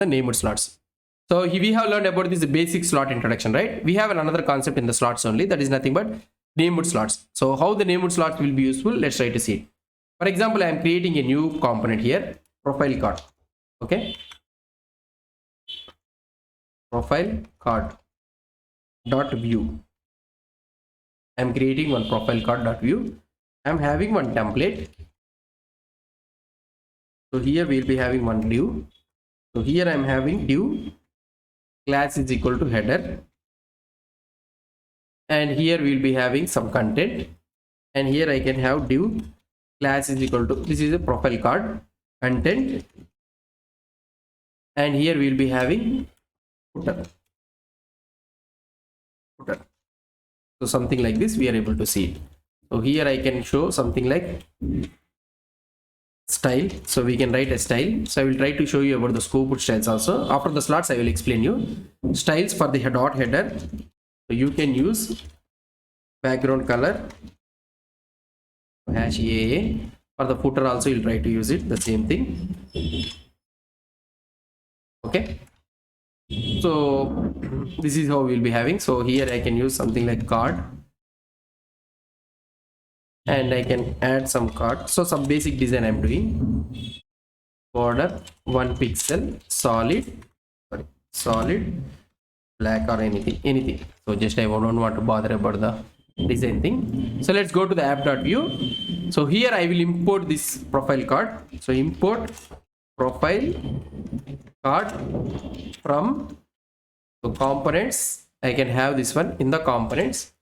the named slots. So we have learned about this basic slot introduction, right? We have another concept in the slots only, that is nothing but named slots. So how the named slots will be useful, let's try to see. For example, I am creating a new component here, profile card. Okay, profile card dot view. I am creating one profile card dot view. I am having one template. So here we will be having one div. So here I am having div class is equal to header, and here we will be having some content, and here I can have div class is equal to, this is a profile card content, and here we will be having footer. So something like this we are able to see it. So here I can show something like style, so we can write a style. So I will try to show you about the scope styles also. After the slots I will explain you styles. For the dot header, so you can use background color #AA. For the footer also you'll try to use it, the same thing. Okay, so this is how we'll be having. So here I can use something like card, and I can add some card. So some basic design I'm doing. Border 1 pixel, solid black or anything. So just I don't want to bother about the design thing. So let's go to the app.view. So here I will import this profile card. So import profile card from the components. I can have this one in the components,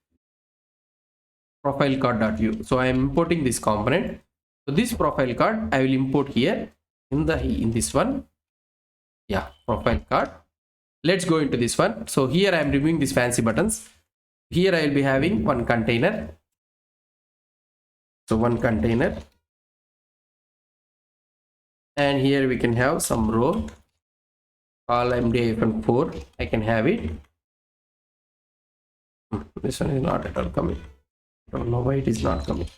profile card.view. So I am importing this component. So this profile card I will import here in this one. Yeah, profile card. Let's go into this one. So here I am removing these fancy buttons. Here I will be having one container. So one container, and here we can have some row, call MD-4. I can have it. This one is not at all coming. I don't know why it is not coming.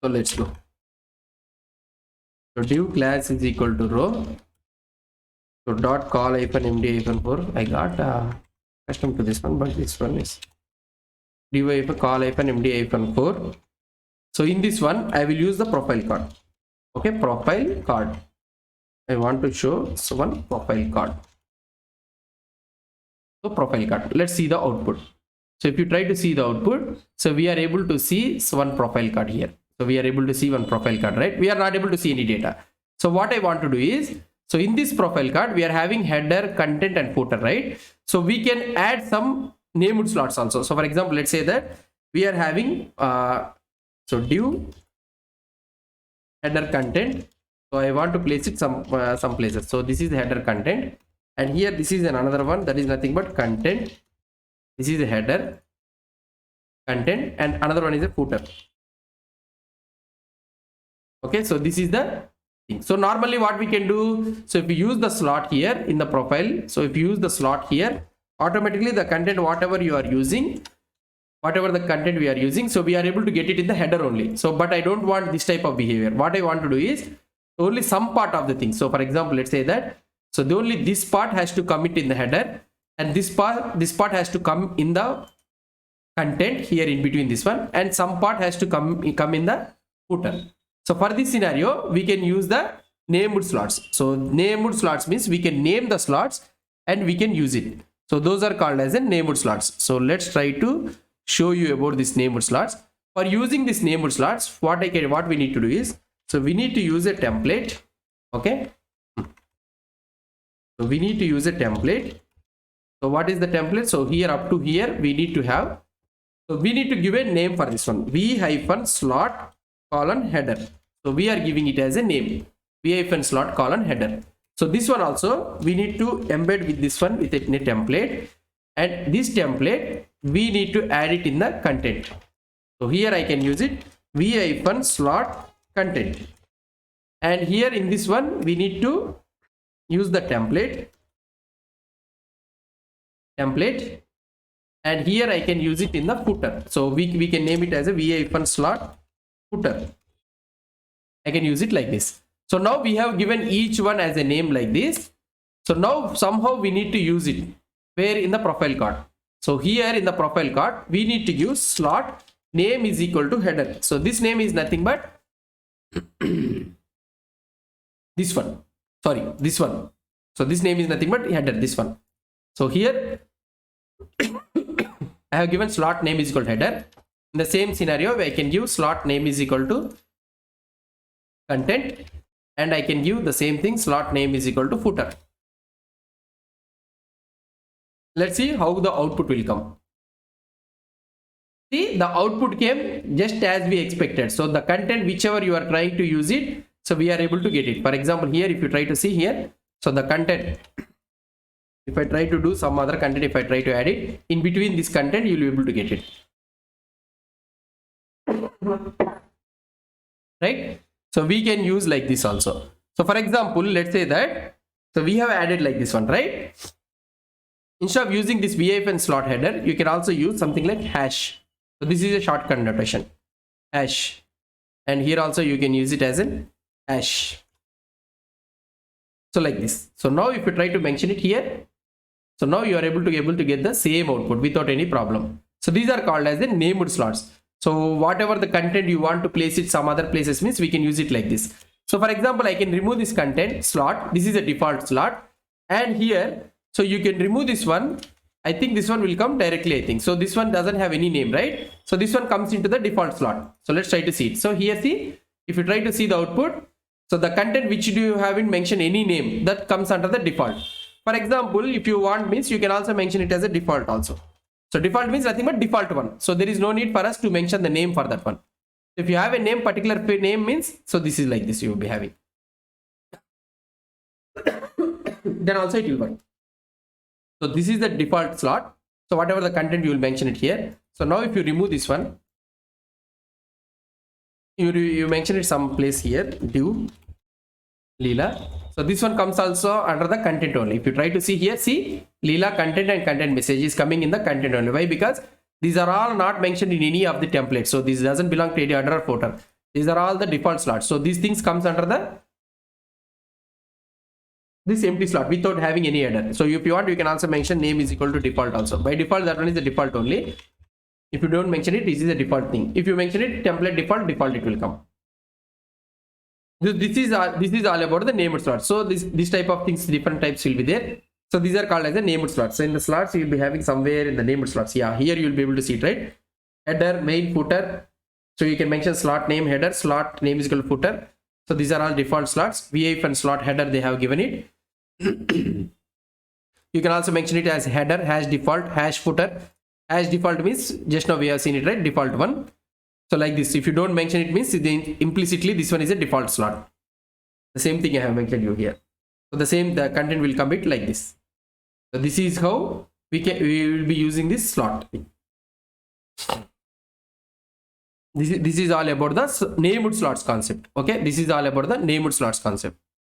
So let's go. So div class is equal to row. So dot call -MD-4. I got custom to this one, but this one is div call -MD-4. So in this one I will use the profile card. Okay, profile card. I want to show one profile card. So profile card. Let's see the output. So if you try to see the output, so we are able to see one profile card here. So we are able to see one profile card, right? We are not able to see any data. So what I want to do is, so in this profile card, we are having header, content and footer, right? So we can add some named slots also. So for example, let's say that we are having, so div header content. So I want to place it some places. So this is the header content, and here this is another one, that is nothing but content. This is the header content, and another one is a footer. Okay, so this is the thing. So normally what we can do, so if we use the slot here in the profile, so if you use the slot here, automatically the content whatever you are using, whatever the content we are using, so we are able to get it in the header only. So but I don't want this type of behavior. What I want to do is only some part of the thing. So for example, let's say that, so the only this part has to come it in the header, and this part has to come in the content here in between this one, and some part has to come in the footer. So for this scenario we can use the named slots. So named slots means we can name the slots and we can use it. So those are called as a named slots. So let's try to show you about this named slots. For using this named slots, what we need to do is, so we need to use a template. Okay, so we need to use a template. So what is the template? So here up to here we need to have, so we need to give a name for this one, v-slot : header. So we are giving it as a name, v-slot : header. So this one also we need to embed with this one with a template, and this template we need to add it in the content. So here I can use it, v-slot content, and here in this one we need to use the template, and here I can use it in the footer. So we can name it as a v-slot footer. I can use it like this. So now we have given each one as a name like this. So now somehow we need to use it. Where? In the profile card. So here in the profile card, we need to use slot name is equal to header. So this name is nothing but this one. Sorry, this one. So this name is nothing but header, this one. So here I have given slot name is equal to header. In the same scenario, I can give slot name is equal to content, and I can give the same thing, slot name is equal to footer. Let's see how the output will come. See, the output came just as we expected. So the content, whichever you are trying to use it, so we are able to get it. For example, here if you try to see here, so the content, if I try to do some other content, if I try to add it, in between this content, you will be able to get it. Right? So we can use like this also. So for example, let's say that, so we have added like this one, right? Instead of using this VIF and slot header, you can also use something like hash. So this is a shortcut notation, hash. And here also you can use it as an hash. So like this. So now if you try to mention it here, so now you are able to get the same output without any problem. So these are called as the named slots. So whatever the content you want to place it some other places means we can use it like this. So for example, I can remove this content slot. This is a default slot. And here, so you can remove this one. I think this one will come directly, I think. So this one doesn't have any name, right? So this one comes into the default slot. So let's try to see it. So here, see, if you try to see the output, so the content which you haven't mentioned any name, that comes under the default. For example, if you want means you can also mention it as a default also. So default means nothing but default one. So there is no need for us to mention the name for that one. If you have a name, particular name means, so this is like this you will be having. Then also it will work. So this is the default slot. So whatever the content you will mention it here. So now if you remove this one, you mention it some place here, div Leela. So this one comes also under the content only. If you try to see here, see Leela content and content message is coming in the content only. Why? Because these are all not mentioned in any of the templates. So this doesn't belong to any other footer. These are all the default slots. So these things comes under this empty slot without having any header. So if you want, you can also mention name is equal to default also. By default, that one is the default only. If you don't mention it, this is a default thing. If you mention it, template default it will come. This is all about the named slots. So this type of things, different types will be there. So these are called as the named slots. So in the slots, you will be having somewhere in the named slots. Yeah, here you will be able to see it, right? Header, main, footer. So you can mention slot name, header, slot name is equal to footer. So these are all default slots. VIF and slot header, they have given it. You can also mention it as header, hash default, hash footer. Hash default means just now we have seen it, right? Default one. So like this, if you don't mention it means implicitly this one is a default slot. The same thing I have mentioned you here. So the content will come it like this. So this is how we will be using this slot. This is all about the named slots concept. Okay, this is all about the named slots concept.